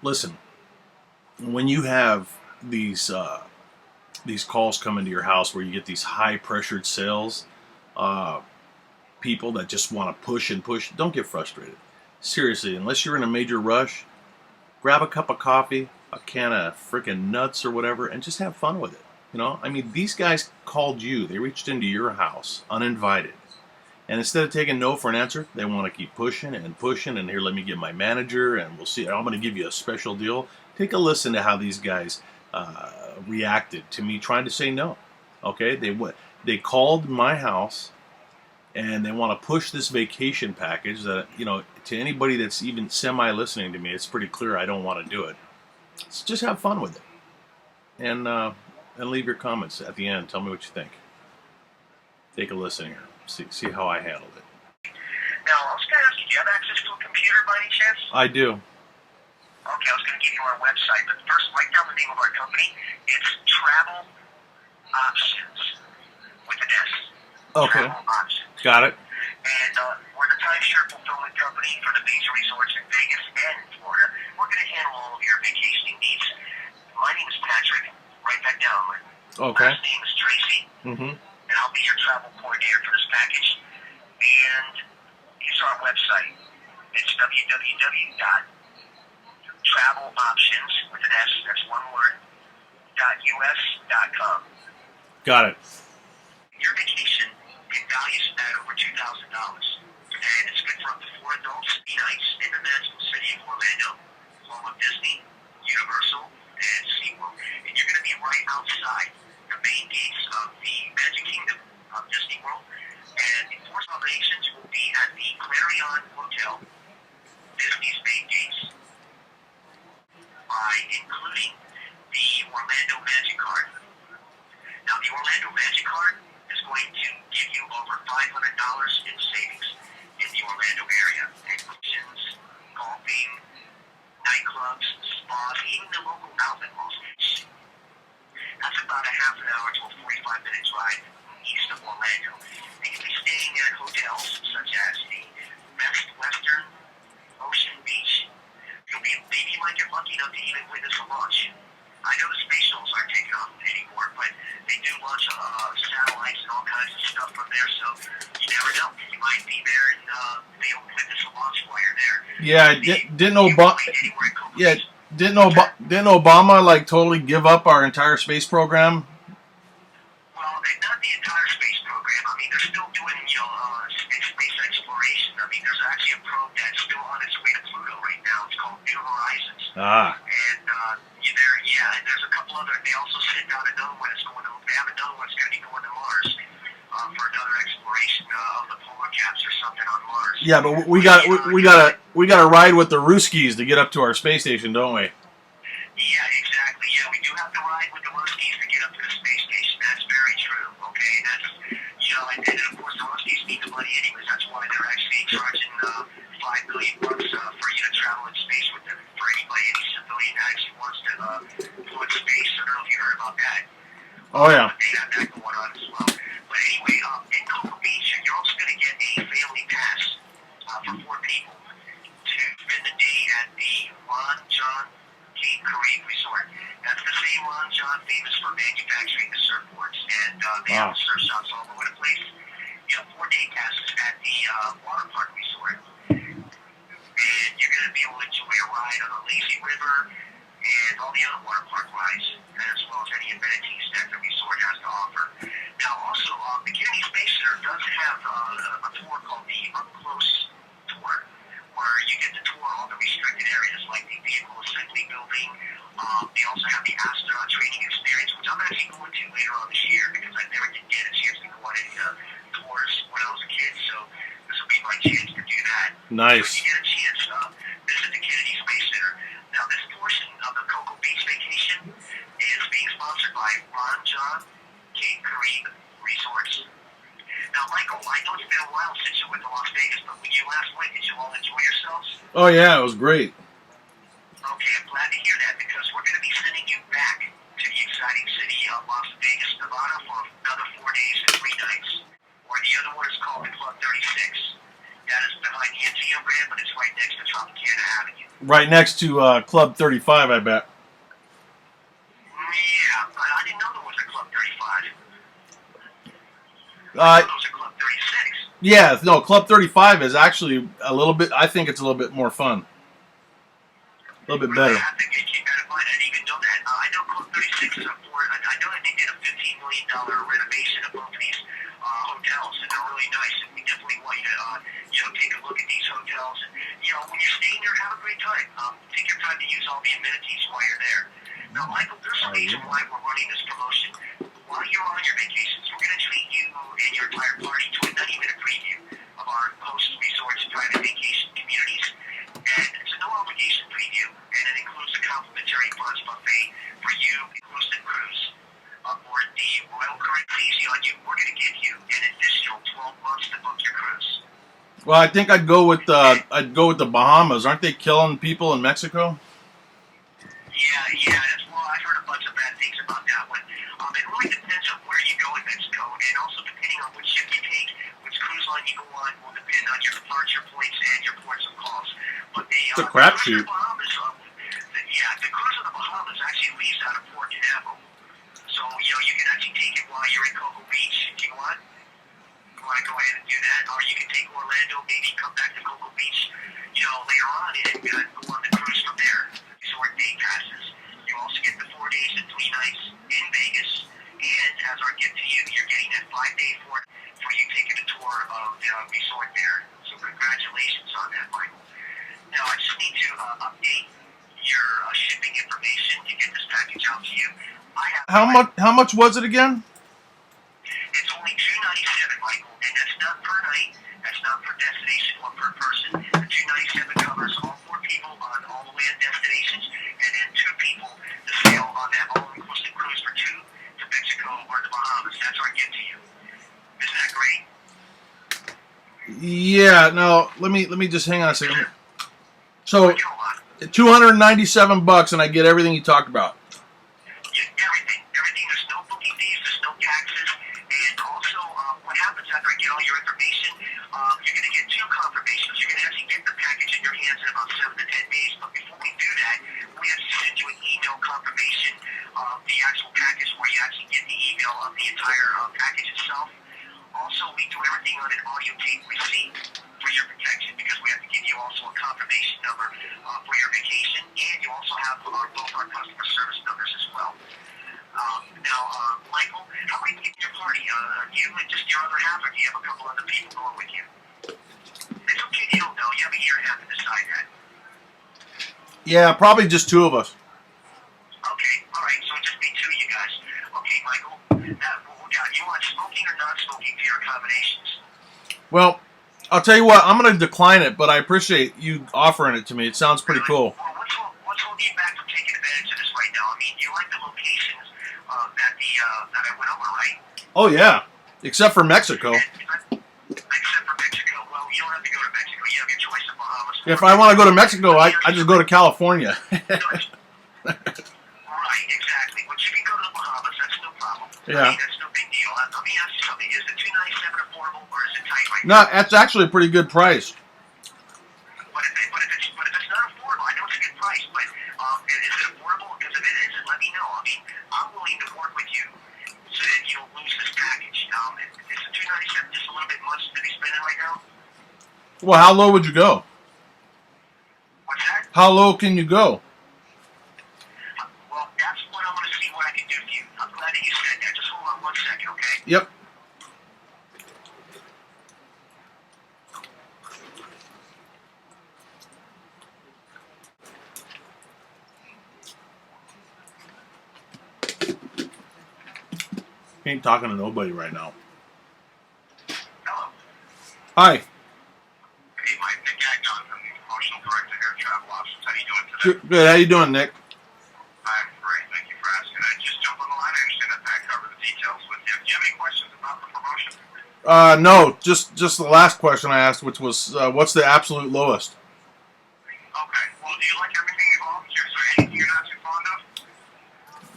listen, when you have these calls come into your house where you get these high pressured sales, uh, people that just want to push and push, don't get frustrated. Seriously, unless you're in a major rush, grab a cup of coffee, a can of freaking nuts or whatever, and just have fun with it. I mean, these guys called you. They reached into your house uninvited. And instead of taking no for an answer, they want to keep pushing and pushing. And here, let me get my manager, and we'll see. I'm going to give you a special deal. Take a listen to how these guys reacted to me trying to say no. Okay, they called my house, and they want to push this vacation package that to anybody that's even semi listening to me, it's pretty clear I don't want to do it. So just have fun with it, and leave your comments at the end. Tell me what you think. Take a listen here. See how I handled it. Now, I was going to ask you, do you have access to a computer by any chance? I do. Okay, I was going to give you our website, but first, write down the name of our company. It's Travel Options with an S. Okay. Travel Options. Got it. And we're the timeshare fulfillment company for the major resorts in Vegas and in Florida. We're going to handle all of your vacationing needs. My name is Patrick. Write that down. My Okay. last name is Tracy. Mm-hmm. And I'll be your travel coordinator for this package. And here's our website. It's www.traveloptions with an S, that's one word, .us.com. Got it. Your vacation can values at over $2,000. And it's good for up to 4 adults. Be nice in the magical city of Orlando, home of Disney, Universal, and SeaWorld. And you're going to be right outside the main gates of the Magic Kingdom of Disney World. And the 4 accommodations will be at the Clarion Hotel, Disney's main gates, by including the Orlando Magic Card. Now, the Orlando Magic Card is going to give you over $500 in savings in the Orlando area. Excursions, golfing, nightclubs, spas, even the local outlet malls. That's about a half an hour to a 45-minute drive east of Orlando. And you'll be staying at hotels such as the Best Western, Ocean Beach. Maybe you might get lucky enough to even witness a launch. I know the space shuttles aren't taking off anymore, but they do launch satellites and all kinds of stuff from there, so you never know. You might be there and be able to witness a launch while you're there. Yeah, didn't Obama like totally give up our entire space program? Well, not the entire space program. I mean, they're still doing space exploration. I mean, there's actually a probe that's still on its way to Pluto right now. It's called New Horizons. Ah. And and there's a couple other. They also sent out another one that's going to. They have another one that's going to be going to Mars for another exploration of the polar caps or something on Mars. Yeah, but we got to ride with the Ruskies to get up to our space station, don't we? Yeah, exactly. Yeah, we do have to ride with the Ruskies to get up to the space station. That's very true. Okay, and that's and of course the Ruskies need the money anyways. That's why they're actually charging $5 billion for you to travel in space with them. For anybody, any civilian that actually wants to go in space. I don't know if you heard about that. Oh yeah. They have that going on as well. But anyway, in Cocoa Beach, you're also going to get a family pass for 4 people to spend the day at the Ron John Cape Caribe Resort. That's the same Ron John famous for manufacturing the surfboards, and they have surf shops all over the place. You have 4-day passes at the water park resort, and you're going to be able to enjoy a ride on the lazy river and all the other water park rides, as well as any amenities that the resort has to offer. Now, also, the Kennedy Space Center does have a tour called the Up Close Tour, where you get to tour all the restricted areas, like the Vehicle Assembly Building. They also have the astronaut training experience, which I'm actually going to later on this year because I never did get a chance to go on any tours when I was a kid, so this will be my chance to do that. Nice. So you get a chance to visit the Kennedy Space Center. Now, this portion of the Cocoa Beach vacation is being sponsored by Ron John Cape Caribe Resorts. Now, Michael, I know it's been a while since you went to Las Vegas, but when you last went, did you all enjoy yourselves? Oh yeah, it was great. Okay, I'm glad to hear that because we're going to be sending you back to the exciting city of Las Vegas, Nevada for another 4 days and 3 nights. Or the other one is called the Club 36. That is behind the MGM brand, but it's right next to Tropicana Avenue. Right next to Club 35, I bet. Yeah, I didn't know there was a Club 35. I Uh, thought there was a Club 36. yeah, no, Club 35 is actually a little bit. I think it's a little bit more fun, a little bit Really, I better. have to keep that in mind. I didn't even know that. I know Club 36 is up for it. I know that they did a $15 million renovation of both these hotels, and they're really nice. And we definitely want you to, take a look at these hotels. And when you're staying there, have a great time. Take your time to use all the amenities while you're there. Now, Michael, there's a reason why we're running this promotion. While you're on your vacations, we're going to treat you and your entire party to a 90-minute preview of our host resorts and private vacation communities. And it's a no-obligation preview, and it includes a complimentary brunch buffet for you, inclusive cruise. Aboard the Royal Caribbean Easy on You, we're going to give you an additional 12 months to book your cruise. Well, I think I'd go with the Bahamas. Aren't they killing people in Mexico? Yeah, I've heard a bunch of bad things about that one. It really depends on where you go in Mexico, and also depending on which ship you take, which cruise line you go on, will depend on your departure points and your ports of calls. But It's a the cruise crapshoot. of the Bahamas, the cruise of the Bahamas actually leaves out of Port Canaveral. So, you can actually take it while you're in Cocoa Beach if you want. You want to go ahead and do that, or you can take Orlando, maybe come back to Cocoa Beach, later on and go on the cruise from there. Resort day passes. You also get the 4 days and 3 nights in Vegas, and as our gift to you, you're getting that 5-day for you taking a tour of the resort there. So congratulations on that, Michael. Now I just need to update your shipping information to get this package out to you. How much was it again? It's only $297, Michael, and that's not per night. That's not per destination or per person. The $297 covers all 4 people on all the land destinations, and then 2 people to sail on that all-inclusive cruise for 2 to Mexico or the Bahamas. That's our gift to you. Isn't that great? Yeah. No. Let me just hang on a second. So, Come on. $297, and I get everything you talked about. Everything. There's no booking fees. There's no taxes. And also, what happens after I get all your information, you're going to get 2 confirmations. You're going to actually get the package in your hands in about 7 to 10 days. But before we do that, we have to send you an email confirmation of the actual package where you actually get the email of the entire package itself. Also, we do everything on an audio tape receipt for your protection because we have to give you also a confirmation number for your vacation, and you also have both our customer service numbers as well. Now, Michael, how many people in your party? You and just your other half, or do you have a couple other people going with you? It's okay if you don't know. You have a year and a half to decide that. Yeah, probably just 2 of us. Okay, all right. So just be 2 of you guys. Okay, Michael. You want smoking or non-smoking for your accommodations? Well, I'll tell you what. I'm going to decline it, but I appreciate you offering it to me. It sounds pretty cool. Well, what's holding you back from taking advantage of this right now? I mean, you like the locations that I went over, right? Oh yeah, except for Mexico. Except for Mexico. Well, you don't have to go to Mexico. You have your choice of Bahamas. If I want to go to Mexico, I just go to California. Right, exactly. But you can go to the Bahamas. That's no problem. Yeah. I mean, that's no big deal. Let me ask you something. Is the $297 affordable, or is it tight right No, now? that's actually a pretty good price. But if it's not affordable, I know it's a good price, but is it affordable? Because if it isn't, let me know. I mean, I'm willing to work with you so that you don't lose this package. Is the $297 just a little bit much to be spending right now? Well, how low would you go? What's that? How low can you go? Well, that's what I want to see what I can do for you. I'm glad that you said that. Just hold on 1 second, okay? Yep. Ain't talking to nobody right now. Hello. Hi. Hey, Mike. Nick Gagnon. I'm the promotional director here at Travel Options. How you doing today? Good. How you doing, Nick? I'm great. Thank you for asking. I just jumped on the line. I understand that Pat covered the details with you. Do you have any questions about the promotion? No. Just the last question I asked, which was, what's the absolute lowest? Okay. Well, do you like everything involved? Is there anything you're not too fond of?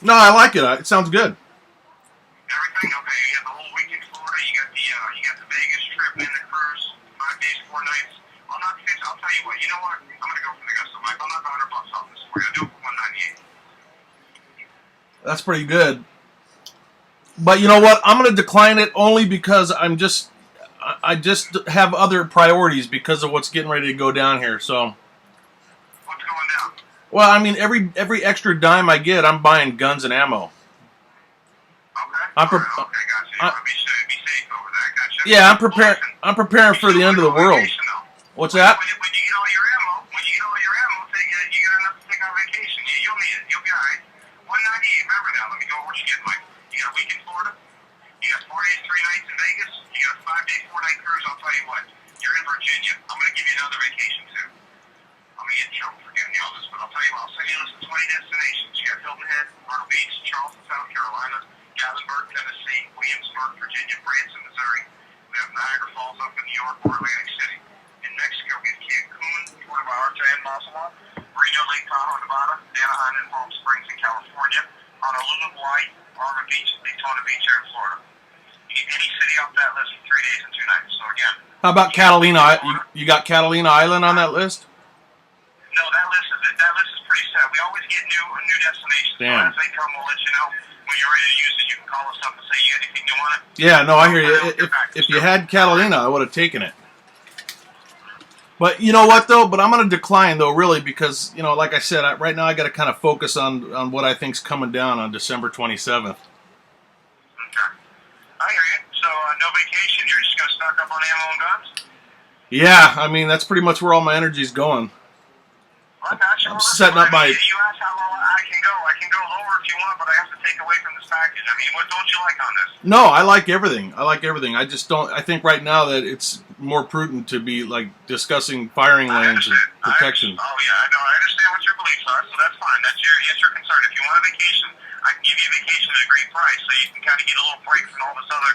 No, I like it. It sounds good. Everything? Okay. You got the whole week in Florida. You got the Vegas trip and the cruise. 5 days, 4 nights. I'll tell you what. You know what? I'm gonna go for the gusto, Mike. I'll knock We're gonna do it for 198. That's pretty good. But you know what? I'm going to decline it only because I just have other priorities because of what's getting ready to go down here. So, What's going down? well, I mean, every extra dime I get, I'm buying guns and ammo. Okay. I'm pre- All right, okay, gotcha. You I- want to be safe over there, gotcha. Yeah, I'm preparing. I'm preparing for the end of the world. What's that? When you get all your ammo, you get enough to take on vacation. You'll need it. You'll be all right. 198. Remember now. Let me go. What you get, Mike? You got a week in Florida. You got 4 days, 3 nights in Vegas. You got a 5-day, 4-night cruise. I'll tell you what. You're in Virginia. I'm going to give you another vacation too. I'm going to get in trouble for giving you all this, but I'll tell you what. I'll send you a list of 20 destinations. You got Hilton Head, Myrtle Beach, Charleston, South Carolina, Gatlinburg, Tennessee, Williamsburg, Virginia, Branson, Missouri. We have Niagara Falls up in New York or Atlantic City. In Mexico, we have Cancun, Puerto Vallarta, and Mazatlan, Reno, Lake Tahoe, Nevada, Anaheim, and Palm Springs in California, Honolulu, Hawaii, Palm Beach, Daytona Beach here in Florida. You get any city off that list for 3 days and 2 nights. So again, How about Catalina? You got Catalina Island on that list? no, that list is pretty set. We always get new destinations. Damn. So as they come, we'll let you know. When you're ready to use it, you can call us up and say you got anything new on it. Yeah, no, I hear you. If you had Catalina, I would have taken it. But you know what though? But I'm going to decline though, really, because you know, like I said, right now I got to kind of focus on what I think's coming down on December 27th. Okay. I hear you. So no vacation. You're just going to stock up on ammo and guns. Yeah, I mean that's pretty much where all my energy's going. I got you. I'm setting up my. You asked how low I can go. I can go lower if you want, but I have to take away from this package. I mean, what don't you like on this? No, I like everything. I just don't. I think right now that it's more prudent to be like discussing firing lanes and protection. Oh yeah, I know. I understand what your beliefs are, so that's fine. That's your concern. If you want a vacation, I can give you a vacation at a great price, so you can kind of get a little break from all this other,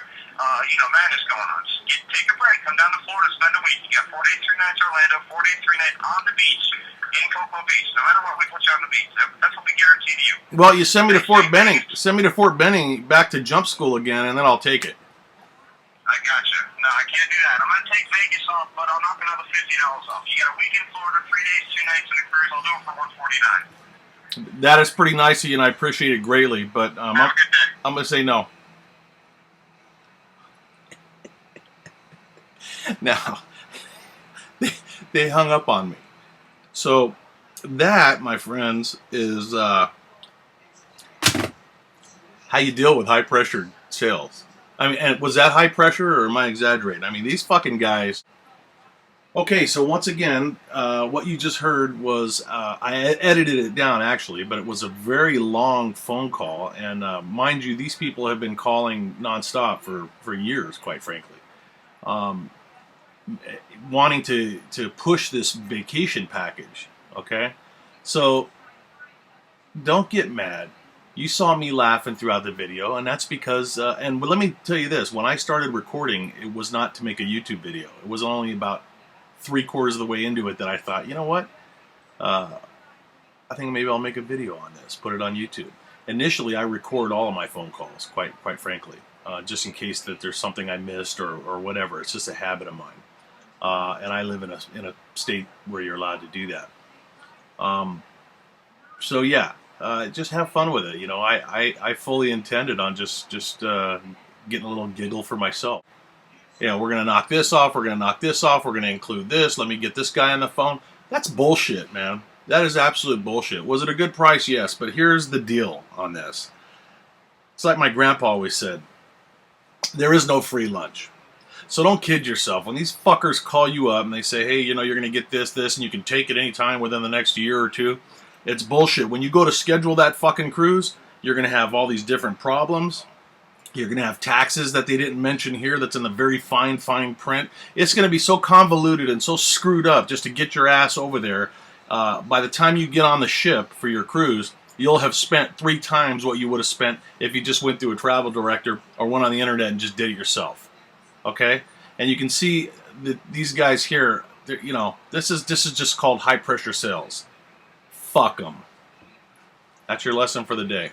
madness going on. Just take a break. Come down to Florida, spend a week. You got 4 days, 3 nights Orlando, 4 days, 3 nights on the beach in Cocoa Beach. No matter what, we put you on the beach. That's what we guarantee to you. Well, you send me to Fort Benning. Send me to Fort Benning, back to jump school again, and then I'll take it. I gotcha. No, I can't do that. I'm going to take Vegas off, but I'll knock another $50 off. You got a week in Florida, 3 days, 2 nights in a cruise. I'll do it for $149. That is pretty nice of you, and I appreciate it greatly. But Have a good day. I'm going to say no. Now, they hung up on me. So that, my friends, is how you deal with high pressure sales. I mean, and was that high pressure or am I exaggerating? I mean, these fucking guys. Okay, so once again, what you just heard was I edited it down actually, but it was a very long phone call, and mind you, these people have been calling nonstop for years, quite frankly, wanting to push this vacation package. Okay, so don't get mad. You saw me laughing throughout the video, and that's because, and let me tell you this, when I started recording, it was not to make a YouTube video. It was only about 3/4 of the way into it that I thought, you know what, I think maybe I'll make a video on this, put it on YouTube. Initially, I record all of my phone calls, quite frankly, just in case that there's something I missed or whatever. It's just a habit of mine, and I live in a state where you're allowed to do that. So yeah. Just have fun with it, you know. I fully intended on just getting a little giggle for myself. Yeah, we're gonna knock this off. We're gonna knock this off. We're gonna include this. Let me get this guy on the phone. That's bullshit, man. That is absolute bullshit. Was it a good price? Yes, but here's the deal on this. It's like my grandpa always said: there is no free lunch. So don't kid yourself. When these fuckers call you up and they say, "Hey, you know, you're gonna get this, and you can take it anytime within the next year or two." It's bullshit. When you go to schedule that fucking cruise, you're going to have all these different problems. You're going to have taxes that they didn't mention here that's in the very fine print. It's going to be so convoluted and so screwed up just to get your ass over there. By the time you get on the ship for your cruise, you'll have spent 3 times what you would have spent if you just went through a travel director or went on the internet and just did it yourself. Okay? And you can see that these guys here, you know, this is just called high pressure sales. Fuck them. That's your lesson for the day.